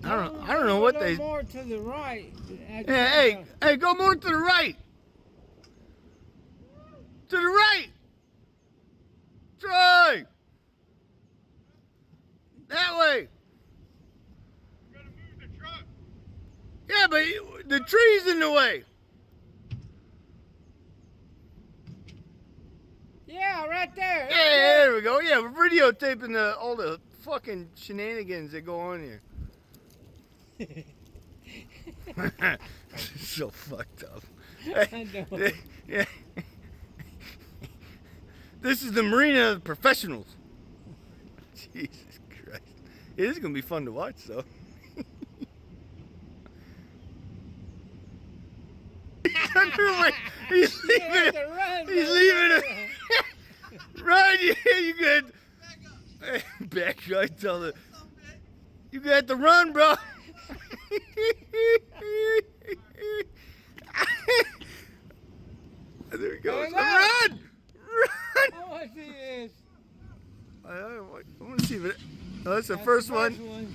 I don't know what they. More to the right. Yeah, hey, go more to the right. To the right. Troy. That way. You gotta move the truck. Yeah, but the tree's in the way. Yeah, right there. Yeah, there we go. Yeah, we're videotaping all the fucking shenanigans that go on here. So fucked up. I know. Yeah. This is the marina of the professionals. Jesus Christ. It is going to be fun to watch, though. He's leaving it. He's leaving it. Run, yeah, you good. Back right, tell it. You got to run, bro. There he goes. Run! Run! I want to see this. I want to see it. Oh, that's the first one. Holy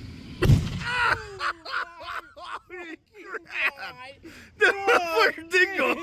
crap! The motherfucker did go.